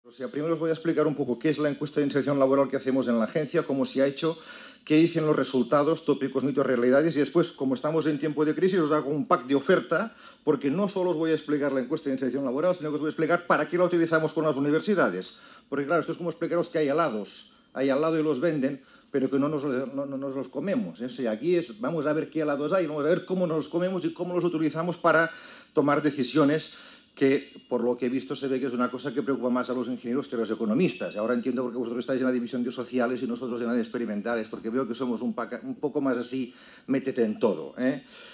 O sea, primero os voy a explicar un poco qué es la encuesta de inserción laboral que hacemos en la agencia, cómo se ha hecho, qué dicen los resultados, tópicos, mitos, realidades, y después, como estamos en tiempo de crisis, os hago un pack de oferta, porque no solo os voy a explicar la encuesta de inserción laboral, sino que os voy a explicar para qué la utilizamos con las universidades. Porque claro, esto es como explicaros que hay helados, hay al lado y los venden, pero que no nos los comemos. O sea, aquí vamos a ver qué helados hay, vamos a ver cómo nos los comemos y cómo los utilizamos para tomar decisiones que, por lo que he visto, se ve que es una cosa que preocupa más a los ingenieros que a los economistas. Ahora entiendo por qué vosotros estáis en la división de sociales y nosotros en la de experimentales, porque veo que somos un poco más así, métete en todo.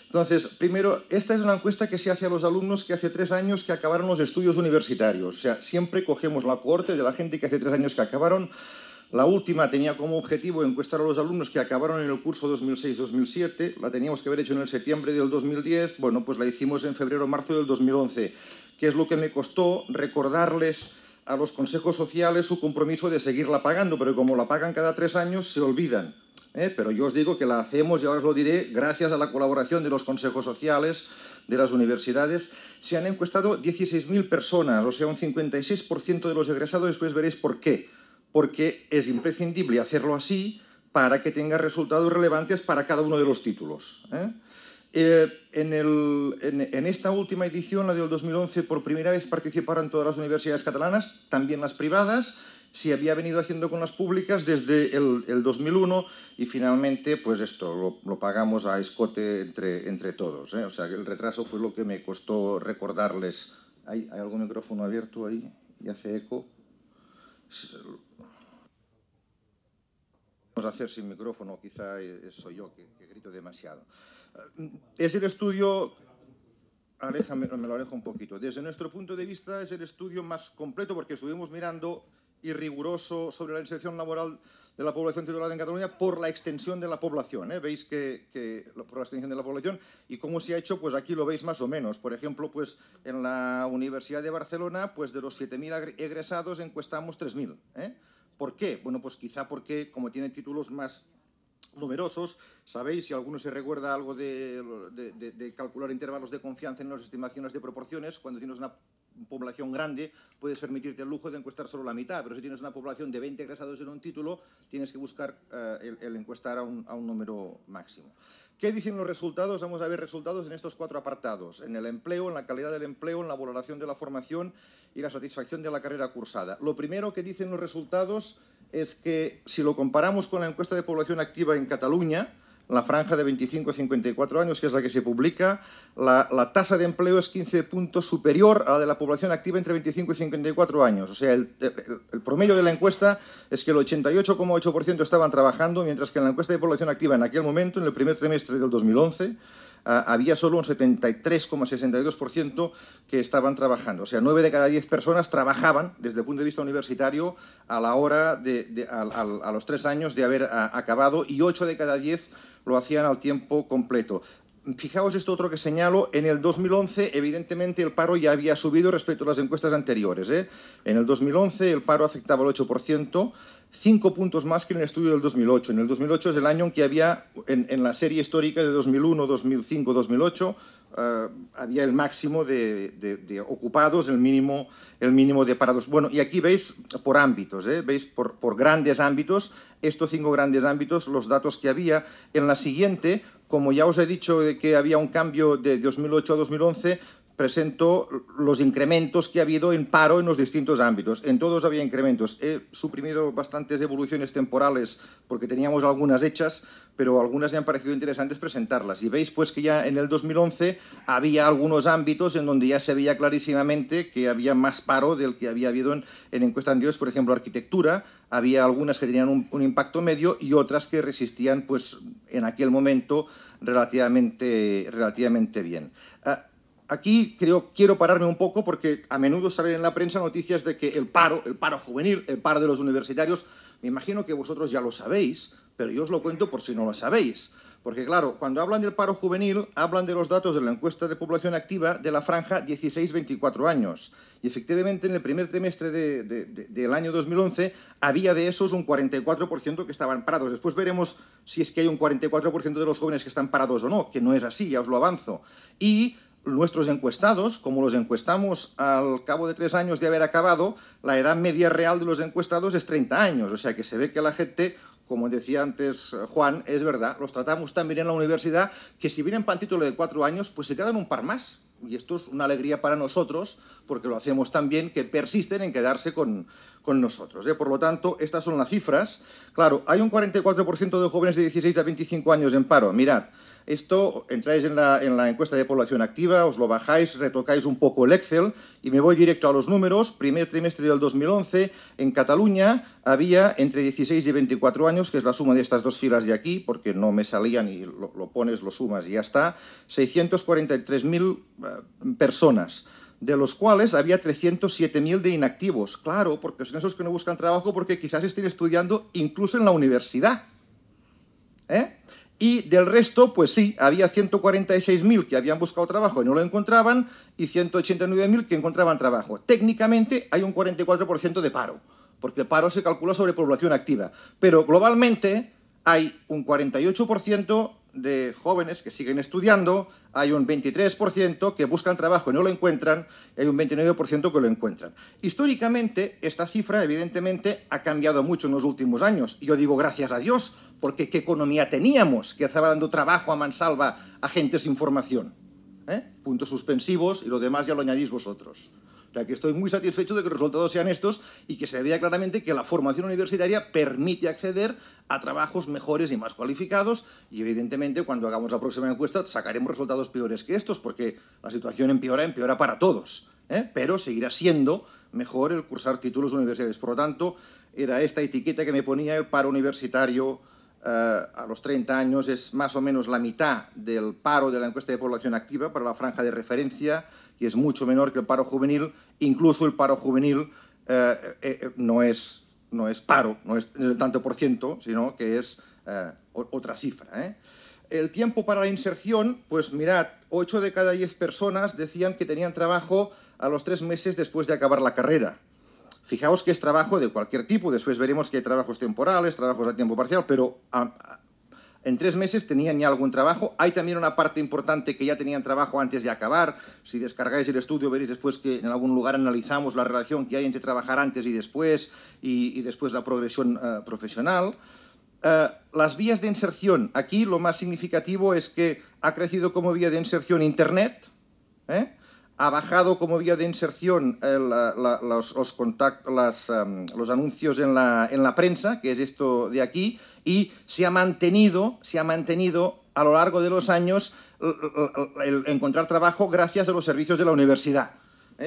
Entonces, primero, esta es una encuesta que se hace a los alumnos que hace 3 años que acabaron los estudios universitarios. O sea, siempre cogemos la cohorte de la gente que hace 3 años que acabaron. La última tenía como objetivo encuestar a los alumnos que acabaron en el curso 2006-2007. La teníamos que haber hecho en el septiembre del 2010. Bueno, pues la hicimos en febrero-marzo del 2011. ¿Qué es lo que me costó? Recordarles a los consejos sociales su compromiso de seguirla pagando, pero como la pagan cada 3 años, se olvidan. Pero yo os digo que la hacemos, y ahora os lo diré, gracias a la colaboración de los consejos sociales, de las universidades. Se han encuestado 16.000 personas, o sea, un 56% de los egresados. Después veréis por qué. Porque es imprescindible hacerlo así para que tenga resultados relevantes para cada uno de los títulos. En esta última edición, la del 2011, por primera vez participaron todas las universidades catalanas, también las privadas. Se había venido haciendo con las públicas desde el 2001 y finalmente, pues esto, lo pagamos a escote entre todos. O sea, que el retraso fue lo que me costó recordarles. ¿Hay algún micrófono abierto ahí y hace eco? Vamos a hacer sin micrófono, quizá soy yo que grito demasiado. Es el estudio, me lo alejo un poquito. Desde nuestro punto de vista es el estudio más completo porque estuvimos mirando y riguroso sobre la inserción laboral de la población titulada en Cataluña por la extensión de la población. Veis que por la extensión de la población y cómo se ha hecho, pues aquí lo veis más o menos. Por ejemplo, pues en la Universidad de Barcelona, pues de los 7.000 egresados encuestamos 3.000. ¿Por qué? Bueno, pues quizá porque, como tienen títulos más numerosos, sabéis, si alguno se recuerda algo de calcular intervalos de confianza en las estimaciones de proporciones, cuando tienes una población grande, puedes permitirte el lujo de encuestar solo la mitad, pero si tienes una población de 20 egresados en un título, tienes que buscar el encuestar a un número máximo. ¿Qué dicen los resultados? Vamos a ver resultados en estos 4 apartados: en el empleo, en la calidad del empleo, en la valoración de la formación y la satisfacción de la carrera cursada. Lo primero que dicen los resultados es que, si lo comparamos con la encuesta de población activa en Cataluña, la franja de 25 a 54 años, que es la que se publica, la tasa de empleo es 15 puntos superior a la de la población activa entre 25 y 54 años. O sea, el promedio de la encuesta es que el 88,8% estaban trabajando, mientras que en la encuesta de población activa en aquel momento, en el primer trimestre del 2011, había solo un 73,62% que estaban trabajando. O sea, 9 de cada 10 personas trabajaban desde el punto de vista universitario a la hora a los 3 años de haber acabado, y 8 de cada 10 lo hacían al tiempo completo. Fijaos esto otro que señalo: en el 2011 evidentemente el paro ya había subido respecto a las encuestas anteriores. En el 2011 el paro afectaba al 8%, 5 puntos más que en el estudio del 2008. En el 2008 es el año en que había, en la serie histórica de 2001, 2005, 2008, había el máximo de ocupados, el mínimo de parados. Bueno, y aquí veis por ámbitos, veis por grandes ámbitos, estos 5 grandes ámbitos, los datos que había. En la siguiente, como ya os he dicho de que había un cambio de 2008 a 2011, presento los incrementos que ha habido en paro en los distintos ámbitos. En todos había incrementos. He suprimido bastantes evoluciones temporales porque teníamos algunas hechas, pero algunas me han parecido interesantes presentarlas. Y veis pues que ya en el 2011 había algunos ámbitos en donde ya se veía clarísimamente que había más paro del que había habido en encuestas anteriores. Por ejemplo, arquitectura, había algunas que tenían un impacto medio y otras que resistían, pues, en aquel momento relativamente bien. Aquí quiero pararme un poco porque a menudo salen en la prensa noticias de que el paro juvenil, el paro de los universitarios, me imagino que vosotros ya lo sabéis, pero yo os lo cuento por si no lo sabéis. Porque claro, cuando hablan del paro juvenil, hablan de los datos de la encuesta de población activa de la franja 16-24 años. Y efectivamente en el primer trimestre del año 2011 había de esos un 44% que estaban parados. Después veremos si es que hay un 44% de los jóvenes que están parados o no, que no es así, ya os lo avanzo. Y nuestros encuestados, como los encuestamos al cabo de 3 años de haber acabado, la edad media real de los encuestados es 30 años. O sea que se ve que la gente, como decía antes Juan, es verdad, los tratamos tan bien en la universidad que si vienen para un título de 4 años, pues se quedan un par más. Y esto es una alegría para nosotros, porque lo hacemos tan bien que persisten en quedarse con nosotros. Por lo tanto, estas son las cifras. Claro, hay un 44% de jóvenes de 16 a 25 años en paro. Mirad, esto, entráis en la encuesta de población activa, os lo bajáis, retocáis un poco el Excel y me voy directo a los números. Primer trimestre del 2011, en Cataluña había entre 16 y 24 años, que es la suma de estas dos filas de aquí, porque no me salían y lo pones, lo sumas y ya está, 643.000 personas, de los cuales había 307.000 de inactivos. Claro, porque son esos que no buscan trabajo porque quizás estén estudiando incluso en la universidad. Y del resto, pues sí, había 146.000 que habían buscado trabajo y no lo encontraban y 189.000 que encontraban trabajo. Técnicamente hay un 44% de paro, porque el paro se calcula sobre población activa. Pero globalmente hay un 48% de jóvenes que siguen estudiando, hay un 23% que buscan trabajo y no lo encuentran, y hay un 29% que lo encuentran. Históricamente, esta cifra, evidentemente, ha cambiado mucho en los últimos años. Y yo digo gracias a Dios, porque ¿qué economía teníamos que estaba dando trabajo a mansalva a gente sin formación? Puntos suspensivos y lo demás ya lo añadís vosotros. O sea, que estoy muy satisfecho de que los resultados sean estos y que se vea claramente que la formación universitaria permite acceder a trabajos mejores y más cualificados y, evidentemente, cuando hagamos la próxima encuesta sacaremos resultados peores que estos porque la situación empeora para todos. Pero seguirá siendo mejor el cursar títulos universitarios. Por lo tanto, era esta etiqueta que me ponía el paro universitario a los 30 años es más o menos la mitad del paro de la encuesta de población activa para la franja de referencia y es mucho menor que el paro juvenil. Incluso el paro juvenil no es paro, no es el tanto por ciento, sino que es otra cifra. El tiempo para la inserción, pues mirad, 8 de cada 10 personas decían que tenían trabajo a los 3 meses después de acabar la carrera. Fijaos que es trabajo de cualquier tipo, después veremos que hay trabajos temporales, trabajos a tiempo parcial, pero en 3 meses tenían ya algún trabajo. Hay también una parte importante que ya tenían trabajo antes de acabar. Si descargáis el estudio veréis después que en algún lugar analizamos la relación que hay entre trabajar antes y después la progresión profesional. Las vías de inserción. Aquí lo más significativo es que ha crecido como vía de inserción Internet, ha bajado como vía de inserción los anuncios en la prensa, que es esto de aquí, y se ha mantenido a lo largo de los años el encontrar trabajo gracias a los servicios de la universidad.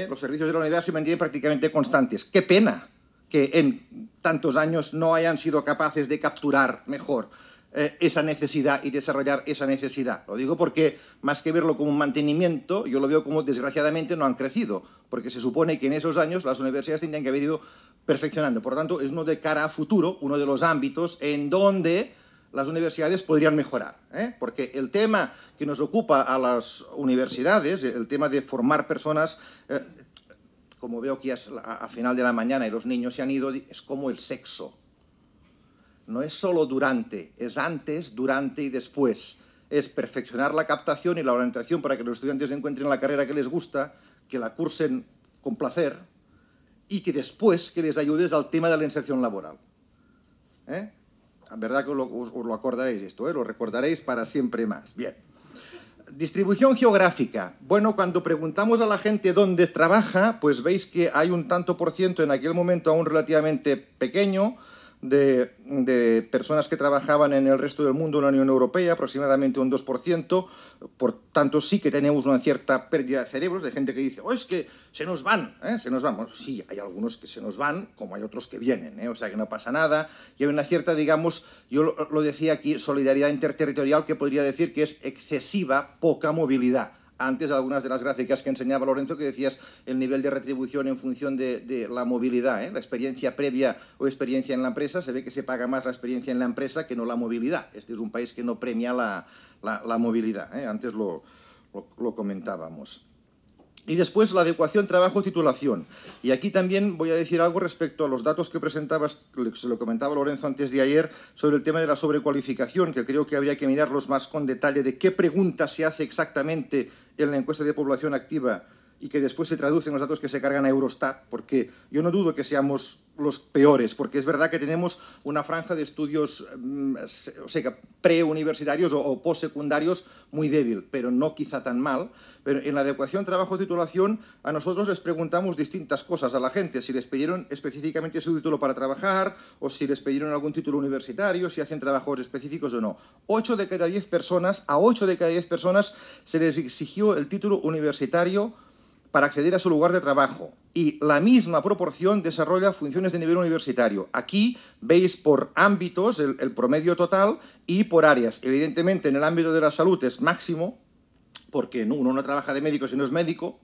Los servicios de la universidad se mantienen prácticamente constantes. ¡Qué pena que en tantos años no hayan sido capaces de capturar mejor esa necesidad y desarrollar esa necesidad? Lo digo porque, más que verlo como un mantenimiento, yo lo veo como, desgraciadamente, no han crecido, porque se supone que en esos años las universidades tendrían que haber ido perfeccionando. Por lo tanto, es uno de cara a futuro, uno de los ámbitos en donde las universidades podrían mejorar. Porque el tema que nos ocupa a las universidades, el tema de formar personas, como veo que a final de la mañana y los niños se han ido, es como el sexo. No es solo durante, es antes, durante y después. Es perfeccionar la captación y la orientación para que los estudiantes encuentren la carrera que les gusta, que la cursen con placer y que después que les ayudes al tema de la inserción laboral. ¿Verdad que os lo acordaréis esto? Lo recordaréis para siempre más. Bien. Distribución geográfica. Bueno, cuando preguntamos a la gente dónde trabaja, pues veis que hay un tanto por ciento en aquel momento aún relativamente pequeño de personas que trabajaban en el resto del mundo, en la Unión Europea, aproximadamente un 2%. Por tanto, sí que tenemos una cierta pérdida de cerebros, de gente que dice, oh, es que se nos van, se nos van. Bueno, sí, hay algunos que se nos van, como hay otros que vienen, o sea que no pasa nada. Y hay una cierta, digamos, yo lo decía aquí, solidaridad interterritorial, que podría decir que es excesiva, poca movilidad. Antes, algunas de las gráficas que enseñaba Lorenzo, que decías el nivel de retribución en función de la movilidad, la experiencia previa o experiencia en la empresa, se ve que se paga más la experiencia en la empresa que no la movilidad. Este es un país que no premia la movilidad, antes lo comentábamos. Y después la adecuación trabajo-titulación. Y aquí también voy a decir algo respecto a los datos que presentabas, se lo comentaba Lorenzo antes de ayer, sobre el tema de la sobrecualificación, que creo que habría que mirarlos más con detalle de qué preguntas se hace exactamente en la encuesta de población activa y que después se traducen los datos que se cargan a Eurostat, porque yo no dudo que seamos los peores, porque es verdad que tenemos una franja de estudios o sea, preuniversitarios o postsecundarios muy débil, pero no quizá tan mal. Pero en la adecuación trabajo-titulación a nosotros les preguntamos distintas cosas a la gente, si les pidieron específicamente su título para trabajar o si les pidieron algún título universitario, si hacen trabajos específicos o no. 8 de cada 10 personas, a 8 de cada 10 personas se les exigió el título universitario para acceder a su lugar de trabajo. Y la misma proporción desarrolla funciones de nivel universitario. Aquí veis por ámbitos el promedio total y por áreas. Evidentemente, en el ámbito de la salud es máximo, porque uno no trabaja de médico si no es médico,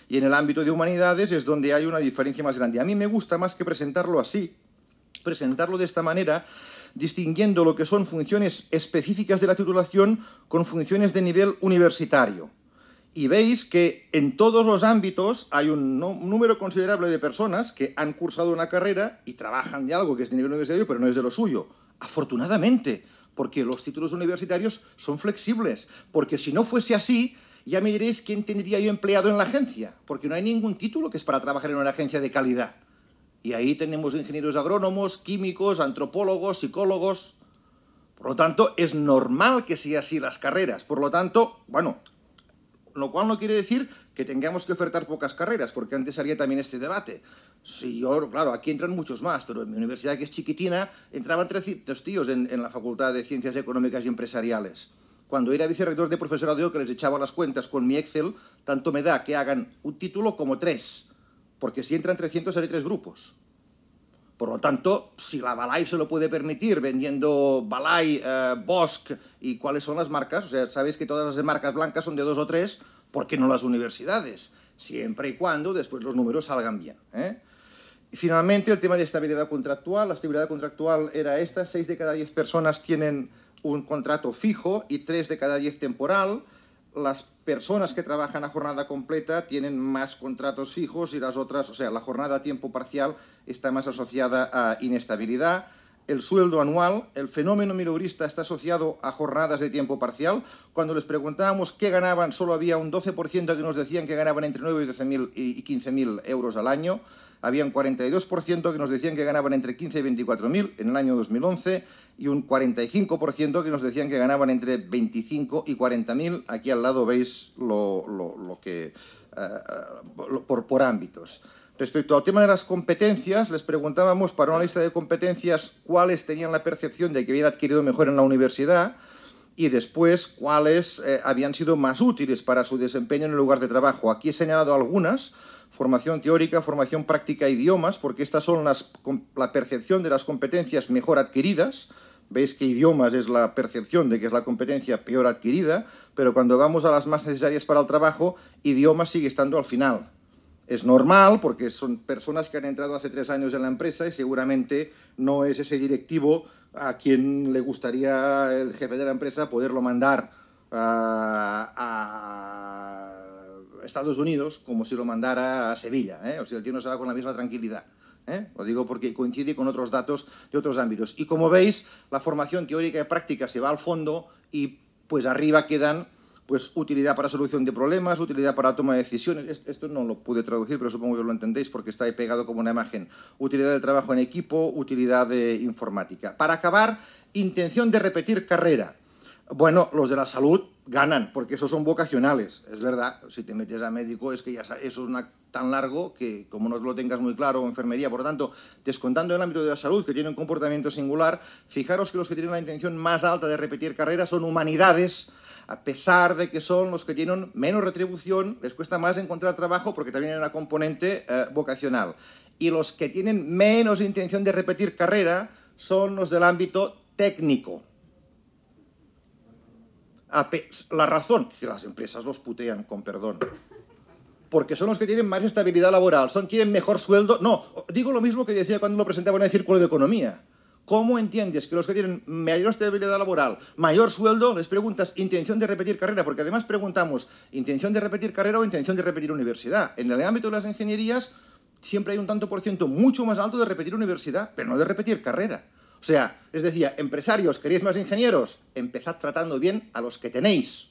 y en el ámbito de humanidades es donde hay una diferencia más grande. A mí me gusta más que presentarlo así, presentarlo de esta manera, distinguiendo lo que son funciones específicas de la titulación con funciones de nivel universitario. Y veis que en todos los ámbitos hay un número considerable de personas que han cursado una carrera y trabajan de algo que es de nivel universitario, pero no es de lo suyo. Afortunadamente, porque los títulos universitarios son flexibles. Porque si no fuese así, ya me diréis quién tendría yo empleado en la agencia. Porque no hay ningún título que es para trabajar en una agencia de calidad. Y ahí tenemos ingenieros agrónomos, químicos, antropólogos, psicólogos. Por lo tanto, es normal que sea así las carreras. Por lo tanto, bueno, lo cual no quiere decir que tengamos que ofertar pocas carreras, porque antes salía también este debate. Si yo, claro, aquí entran muchos más, pero en mi universidad, que es chiquitina, entraban 300 tíos en la Facultad de Ciencias Económicas y Empresariales. Cuando era vicerrector de profesorado, yo que les echaba las cuentas con mi Excel, tanto me da que hagan un título como 3, porque si entran 300 haré 3 grupos. Por lo tanto, si la Balay se lo puede permitir vendiendo Balay, Bosch y cuáles son las marcas, o sea, sabéis que todas las marcas blancas son de 2 o 3, ¿por qué no las universidades? Siempre y cuando después los números salgan bien. Y finalmente, el tema de estabilidad contractual. La estabilidad contractual era esta: 6 de cada 10 personas tienen un contrato fijo y 3 de cada 10 temporal. Las personas que trabajan a jornada completa tienen más contratos fijos y las otras, o sea, la jornada a tiempo parcial está más asociada a inestabilidad. El sueldo anual, el fenómeno mileurista está asociado a jornadas de tiempo parcial. Cuando les preguntábamos qué ganaban, solo había un 12% que nos decían que ganaban entre 9 y 15.000 euros al año. Había un 42% que nos decían que ganaban entre 15 y 24.000 en el año 2011 y un 45% que nos decían que ganaban entre 25 y 40.000. Aquí al lado veis lo que por ámbitos. Respecto al tema de las competencias, les preguntábamos para una lista de competencias cuáles tenían la percepción de que habían adquirido mejor en la universidad y después cuáles habían sido más útiles para su desempeño en el lugar de trabajo. Aquí he señalado algunas: formación teórica, formación práctica, idiomas, porque estas son la percepción de las competencias mejor adquiridas. Veis que idiomas es la percepción de que es la competencia peor adquirida, pero cuando vamos a las más necesarias para el trabajo, idiomas sigue estando al final. Es normal, porque son personas que han entrado hace 3 años en la empresa y seguramente no es ese directivo a quien le gustaría el jefe de la empresa poderlo mandar a Estados Unidos como si lo mandara a Sevilla, O sea, el tío no se va con la misma tranquilidad. Lo digo porque coincide con otros datos de otros ámbitos. Y como veis, la formación teórica y práctica se va al fondo y pues arriba quedan pues utilidad para solución de problemas, utilidad para toma de decisiones. Esto no lo pude traducir, pero supongo que lo entendéis porque está ahí pegado como una imagen. Utilidad del trabajo en equipo, utilidad de informática. Para acabar, intención de repetir carrera. Bueno, los de la salud ganan, porque esos son vocacionales, es verdad. Si te metes a médico es que ya sabes, eso es tan largo que como no lo tengas muy claro, o enfermería. Por lo tanto, descontando el ámbito de la salud, que tiene un comportamiento singular, fijaros que los que tienen la intención más alta de repetir carrera son humanidades, a pesar de que son los que tienen menos retribución, les cuesta más encontrar trabajo porque también hay una componente vocacional. Y los que tienen menos intención de repetir carrera son los del ámbito técnico. La razón, que las empresas los putean, con perdón, porque son los que tienen más estabilidad laboral, tienen mejor sueldo. No, digo lo mismo que decía cuando lo presentaba en el Círculo de Economía. ¿Cómo entiendes que los que tienen mayor estabilidad laboral, mayor sueldo, les preguntas intención de repetir carrera? Porque además preguntamos intención de repetir carrera o intención de repetir universidad. En el ámbito de las ingenierías siempre hay un tanto por ciento mucho más alto de repetir universidad, pero no de repetir carrera. O sea, les decía, empresarios, ¿queréis más ingenieros? Empezad tratando bien a los que tenéis.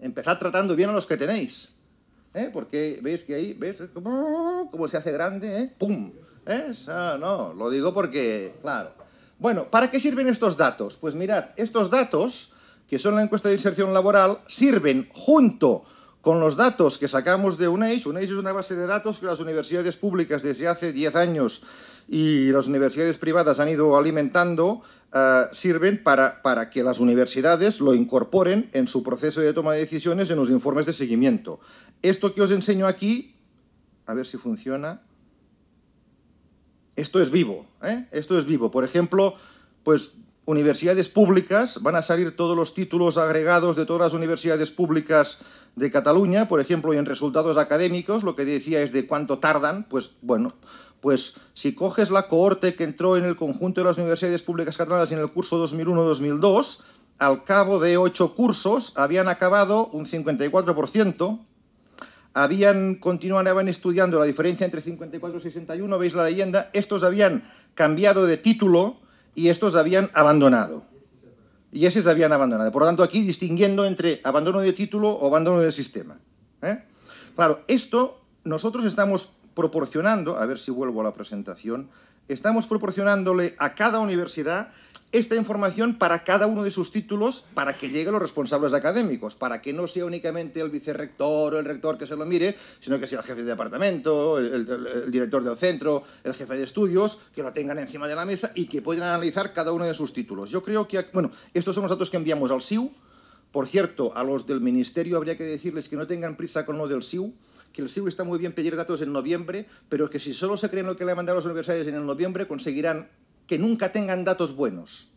Empezad tratando bien a los que tenéis. Porque veis que ahí, ¿ves? Cómo se hace grande, ¡pum! No, lo digo porque, claro. Bueno, ¿para qué sirven estos datos? Pues mirad, estos datos, que son la encuesta de inserción laboral, sirven junto con los datos que sacamos de UNACE. UNACE es una base de datos que las universidades públicas desde hace 10 años y las universidades privadas han ido alimentando, sirven para que las universidades lo incorporen en su proceso de toma de decisiones en los informes de seguimiento. Esto que os enseño aquí, a ver si funciona. Esto es vivo, Esto es vivo. Por ejemplo, pues universidades públicas, van a salir todos los títulos agregados de todas las universidades públicas de Cataluña, por ejemplo, y en resultados académicos, lo que decía es de cuánto tardan, pues bueno, pues si coges la cohorte que entró en el conjunto de las universidades públicas catalanas en el curso 2001-2002, al cabo de 8 cursos habían acabado un 54%, continuaban estudiando la diferencia entre 54 y 61, veis la leyenda, estos habían cambiado de título y estos habían abandonado. Y esos habían abandonado. Por lo tanto, aquí distinguiendo entre abandono de título o abandono del sistema. Claro, esto nosotros estamos proporcionando, a ver si vuelvo a la presentación, estamos proporcionándole a cada universidad esta información para cada uno de sus títulos para que llegue a los responsables académicos, para que no sea únicamente el vicerrector o el rector que se lo mire, sino que sea el jefe de departamento, el director del centro, el jefe de estudios, que lo tengan encima de la mesa y que puedan analizar cada uno de sus títulos. Yo creo que, bueno, estos son los datos que enviamos al SIU. Por cierto, a los del Ministerio habría que decirles que no tengan prisa con lo del SIU, que el SIU está muy bien pedir datos en noviembre, pero que si solo se creen lo que le han mandado a las universidades en el noviembre, conseguirán que nunca tengan datos buenos.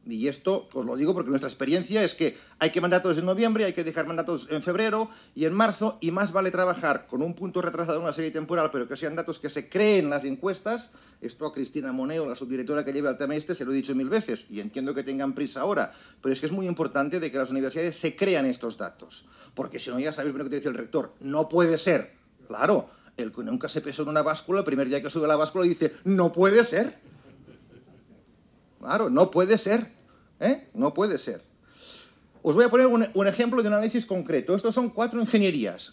Y esto os lo digo porque nuestra experiencia es que hay que mandar datos en noviembre, hay que dejar mandatos en febrero y en marzo, y más vale trabajar con un punto retrasado en una serie temporal, pero que sean datos que se creen las encuestas. Esto a Cristina Moneo, la subdirectora que lleva el tema se lo he dicho 1000 veces, y entiendo que tengan prisa ahora, pero es que es muy importante de que las universidades se crean estos datos, porque si no, ya sabéis lo que te dice el rector, no puede ser. Claro, el que nunca se pesó en una báscula, el primer día que sube a la báscula dice, no puede ser. Claro, no puede ser, no puede ser. Os voy a poner un ejemplo de un análisis concreto. Estos son 4 ingenierías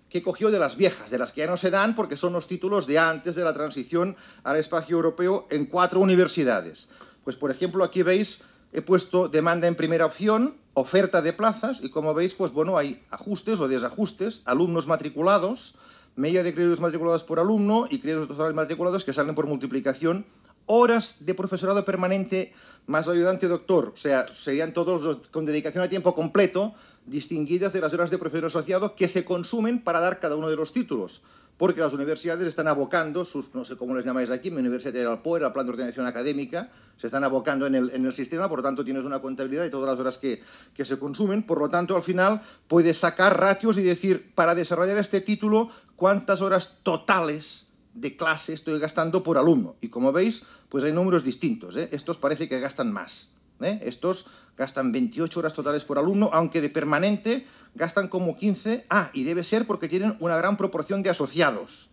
que cogió de las viejas, de las que ya no se dan porque son los títulos de antes de la transición al espacio europeo en 4 universidades. Pues, por ejemplo, aquí veis, he puesto demanda en primera opción, oferta de plazas, y como veis, pues bueno, hay ajustes o desajustes, alumnos matriculados, media de créditos matriculados por alumno y créditos totales matriculados que salen por multiplicación, horas de profesorado permanente más ayudante doctor, o sea, serían todos los con dedicación a tiempo completo, distinguidas de las horas de profesor asociado que se consumen para dar cada uno de los títulos, porque las universidades están abocando, no sé cómo les llamáis aquí, mi universidad era el POER, el Plan de Ordenación Académica, se están abocando en el sistema, por lo tanto tienes una contabilidad de todas las horas que se consumen, por lo tanto al final puedes sacar ratios y decir, para desarrollar este título, cuántas horas totales de clase estoy gastando por alumno. Y como veis, pues hay números distintos. Estos parece que gastan más. Estos gastan 28 horas totales por alumno, aunque de permanente gastan como 15. Y debe ser porque tienen una gran proporción de asociados.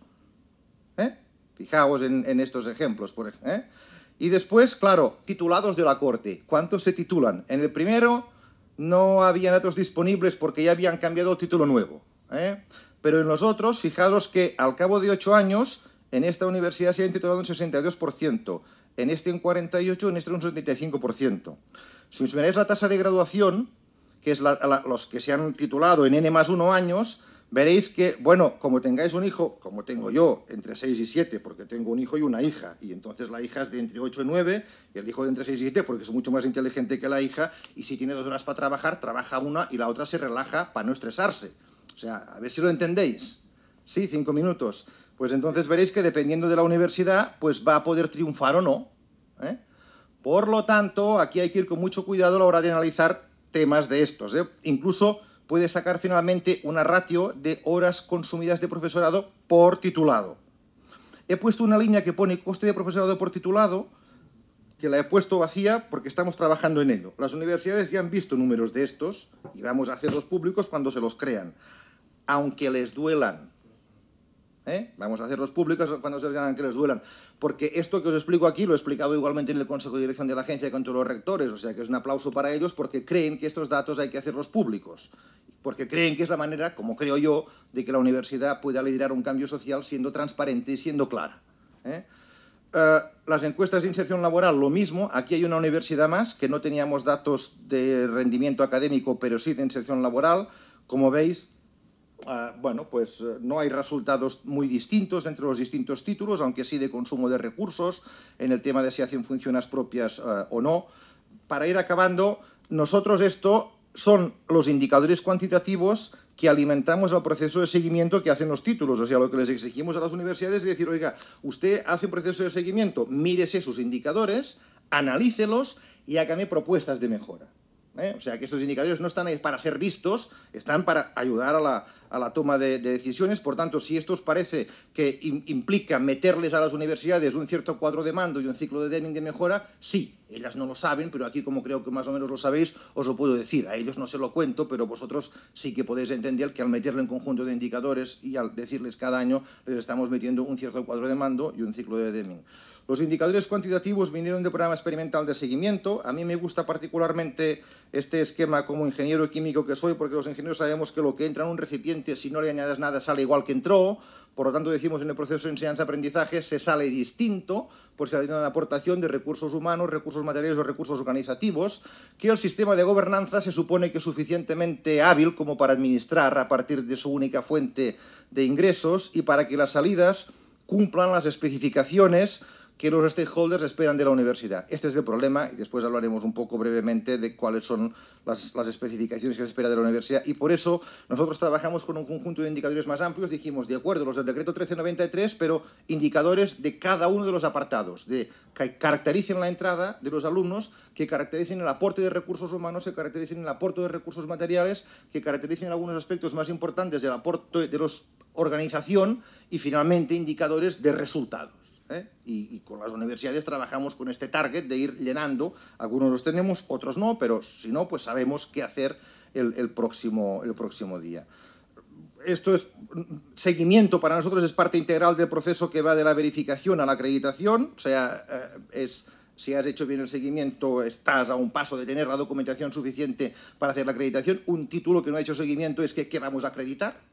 Fijaos en estos ejemplos. Y después, claro, titulados de la corte. ¿Cuántos se titulan? En el primero no había datos disponibles porque ya habían cambiado el título nuevo. Pero en los otros, fijaros que al cabo de 8 años, en esta universidad se han titulado un 62%, en este un 48%, en este un 75%. Si os miráis la tasa de graduación, que es los que se han titulado en N+1 años, veréis que, bueno, como tengáis un hijo, como tengo yo, entre 6 y 7, porque tengo un hijo y una hija, y entonces la hija es de entre 8 y 9, y el hijo de entre 6 y 7, porque es mucho más inteligente que la hija, y si tiene 2 horas para trabajar, trabaja una y la otra se relaja para no estresarse. O sea, a ver si lo entendéis. Sí, 5 minutos. Pues entonces veréis que dependiendo de la universidad, pues va a poder triunfar o no. Por lo tanto, aquí hay que ir con mucho cuidado a la hora de analizar temas de estos. Incluso puede sacar finalmente una ratio de horas consumidas de profesorado por titulado. he puesto una línea que pone coste de profesorado por titulado, que la he puesto vacía porque estamos trabajando en ello. Las universidades ya han visto números de estos y vamos a hacerlos públicos cuando se los crean, aunque les duelan. Vamos a hacerlos públicos cuando se vean que les duelan. Porque esto que os explico aquí lo he explicado igualmente en el Consejo de Dirección de la Agencia con todos los rectores, o sea que es un aplauso para ellos porque creen que estos datos hay que hacerlos públicos. Porque creen que es la manera, como creo yo, de que la universidad pueda liderar un cambio social siendo transparente y siendo clara. Las encuestas de inserción laboral, lo mismo. Aquí hay una universidad más que no teníamos datos de rendimiento académico, pero sí de inserción laboral. Como veis, bueno, pues no hay resultados muy distintos entre los distintos títulos, aunque sí de consumo de recursos, en el tema de si hacen funciones propias o no. Para ir acabando, nosotros esto son los indicadores cuantitativos que alimentamos al proceso de seguimiento que hacen los títulos. O sea, lo que les exigimos a las universidades es decir, oiga, usted hace un proceso de seguimiento, mírese sus indicadores, analícelos y hágame propuestas de mejora. O sea, que estos indicadores no están ahí para ser vistos, están para ayudar a la toma de decisiones. Por tanto, si esto os parece que implica meterles a las universidades un cierto cuadro de mando y un ciclo de Deming de mejora, sí, ellas no lo saben, pero aquí, como creo que más o menos lo sabéis, os lo puedo decir. A ellos no se lo cuento, pero vosotros sí que podéis entender que al meterle un conjunto de indicadores y al decirles cada año, les estamos metiendo un cierto cuadro de mando y un ciclo de Deming. Los indicadores cuantitativos vinieron del programa experimental de seguimiento. A mí me gusta particularmente este esquema como ingeniero químico que soy, porque los ingenieros sabemos que lo que entra en un recipiente, si no le añades nada, sale igual que entró. Por lo tanto, decimos en el proceso de enseñanza-aprendizaje se sale distinto, por si hay una aportación de recursos humanos, recursos materiales o recursos organizativos, que el sistema de gobernanza se supone que es suficientemente hábil como para administrar a partir de su única fuente de ingresos y para que las salidas cumplan las especificaciones que los stakeholders esperan de la universidad. Este es el problema y después hablaremos un poco brevemente de cuáles son las especificaciones que se espera de la universidad y por eso nosotros trabajamos con un conjunto de indicadores más amplios. Dijimos, de acuerdo, los del decreto 1393, pero indicadores de cada uno de los apartados, que caractericen la entrada de los alumnos, que caractericen el aporte de recursos humanos, que caractericen el aporte de recursos materiales, que caractericen algunos aspectos más importantes del aporte de la organización y finalmente indicadores de resultados. Y con las universidades trabajamos con este target de ir llenando. Algunos los tenemos, otros no, pero si no, pues sabemos qué hacer el próximo día. Esto es seguimiento, para nosotros es parte integral del proceso que va de la verificación a la acreditación. O sea, si has hecho bien el seguimiento, estás a un paso de tener la documentación suficiente para hacer la acreditación. Un título que no ha hecho seguimiento es que ¿qué vamos a acreditar?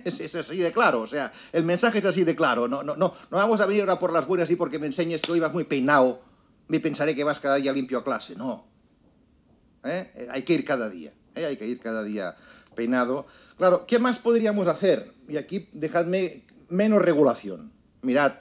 Es así de claro, o sea, el mensaje es así de claro. No vamos a venir ahora por las buenas y porque me enseñes que hoy vas muy peinado, me pensaré que vas cada día limpio a clase. No. Hay que ir cada día, hay que ir cada día peinado. Claro, ¿qué más podríamos hacer? Y aquí dejadme menos regulación. Mirad,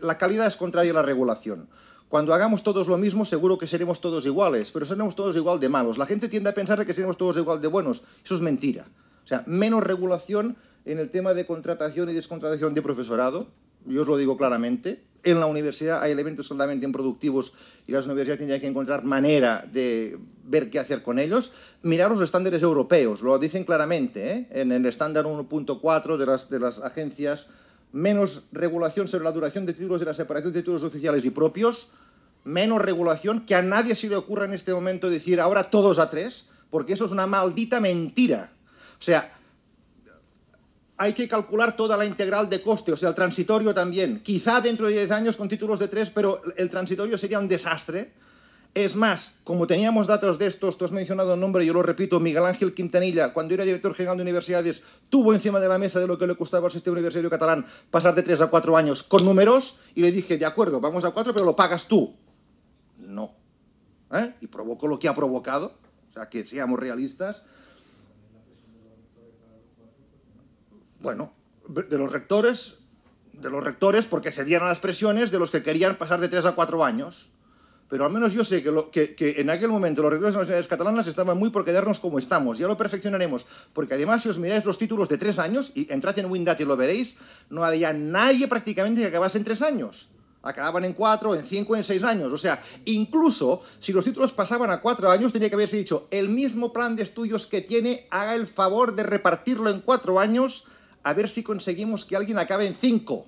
la calidad es contraria a la regulación. Cuando hagamos todos lo mismo, seguro que seremos todos iguales, pero seremos todos igual de malos. La gente tiende a pensar que seremos todos igual de buenos. Eso es mentira. O sea, menos regulación en el tema de contratación y descontratación de profesorado. Yo os lo digo claramente. En la universidad hay elementos altamente improductivos y las universidades tienen que encontrar manera de ver qué hacer con ellos. Mirar los estándares europeos, lo dicen claramente, en el estándar 1.4 de las agencias. Menos regulación sobre la duración de títulos y la separación de títulos oficiales y propios. Menos regulación, que a nadie se le ocurra en este momento decir ahora todos a 3, porque eso es una maldita mentira. O sea, hay que calcular toda la integral de coste, o sea, el transitorio también. Quizá dentro de 10 años con títulos de 3, pero el transitorio sería un desastre. Es más, como teníamos datos de estos, tú has mencionado el nombre, yo lo repito, Miguel Ángel Quintanilla, cuando era director general de universidades, tuvo encima de la mesa de lo que le costaba al sistema universitario catalán pasar de 3 a 4 años con números, y le dije, de acuerdo, vamos a 4, pero lo pagas tú. No. Y provocó lo que ha provocado, o sea, que seamos realistas. Bueno, de los rectores porque cedían a las presiones de los que querían pasar de 3 a 4 años. Pero al menos yo sé que en aquel momento los rectores de las universidades catalanas estaban muy por quedarnos como estamos. Ya lo perfeccionaremos, porque además si os miráis los títulos de 3 años, y entrad en Windat y lo veréis, no había nadie prácticamente que acabase en 3 años. Acababan en 4, en 5, en 6 años. O sea, incluso si los títulos pasaban a 4 años, tenía que haberse dicho, el mismo plan de estudios que tiene, haga el favor de repartirlo en 4 años, a ver si conseguimos que alguien acabe en 5.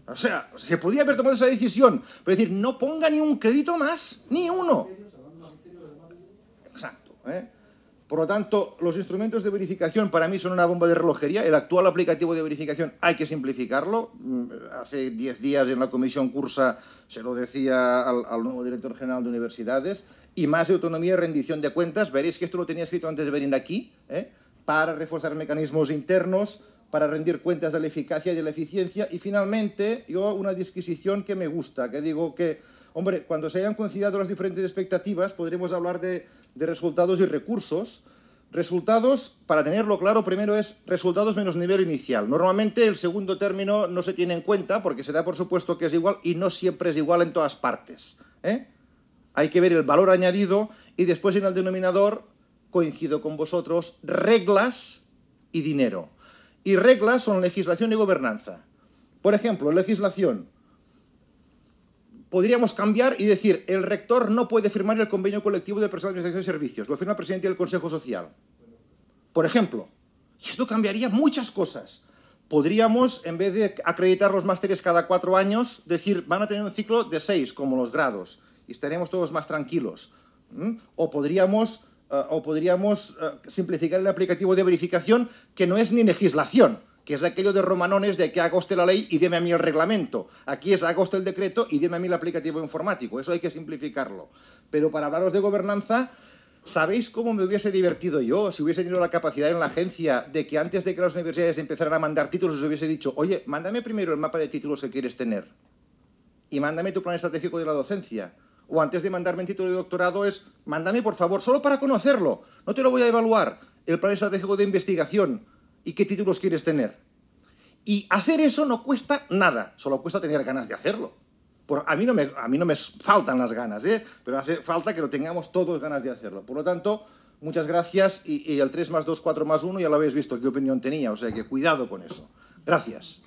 O sea, se podía haber tomado esa decisión, pero decir, no ponga ni un crédito más, ni uno. Exacto. Por lo tanto, los instrumentos de verificación para mí son una bomba de relojería. El actual aplicativo de verificación hay que simplificarlo. Hace 10 días en la comisión Cursa se lo decía al nuevo director general de universidades. Y más de autonomía y rendición de cuentas. Veréis que esto lo tenía escrito antes de venir aquí, para reforzar mecanismos internos, para rendir cuentas de la eficacia y de la eficiencia. Y finalmente, yo una disquisición que me gusta, que digo que, hombre, cuando se hayan conciliado las diferentes expectativas, podremos hablar de resultados y recursos. Resultados, para tenerlo claro, primero es resultados menos nivel inicial. Normalmente el segundo término no se tiene en cuenta porque se da por supuesto que es igual y no siempre es igual en todas partes. Hay que ver el valor añadido y después en el denominador, coincido con vosotros, reglas y dinero. Y reglas son legislación y gobernanza. Por ejemplo, legislación. Podríamos cambiar y decir, el rector no puede firmar el convenio colectivo de personal de administración de servicios, lo firma el presidente del Consejo Social. Por ejemplo, y esto cambiaría muchas cosas. Podríamos, en vez de acreditar los másteres cada 4 años, decir, van a tener un ciclo de 6, como los grados, y estaremos todos más tranquilos. O podríamos simplificar el aplicativo de verificación, que no es ni legislación, que es aquello de romanones de que haga usted la ley y deme a mí el reglamento. Aquí es haga usted el decreto y deme a mí el aplicativo informático. Eso hay que simplificarlo. Pero para hablaros de gobernanza, ¿sabéis cómo me hubiese divertido yo si hubiese tenido la capacidad en la agencia de que antes de que las universidades empezaran a mandar títulos os hubiese dicho, oye, mándame primero el mapa de títulos que quieres tener y mándame tu plan estratégico de la docencia? O antes de mandarme el título de doctorado es, mándame por favor, solo para conocerlo, no te lo voy a evaluar, el plan estratégico de investigación y qué títulos quieres tener. Y hacer eso no cuesta nada, solo cuesta tener ganas de hacerlo. A mí no me faltan las ganas, pero hace falta que lo tengamos todos ganas de hacerlo. Por lo tanto, muchas gracias y el 3+2, 4+1 ya lo habéis visto qué opinión tenía, o sea que cuidado con eso. Gracias.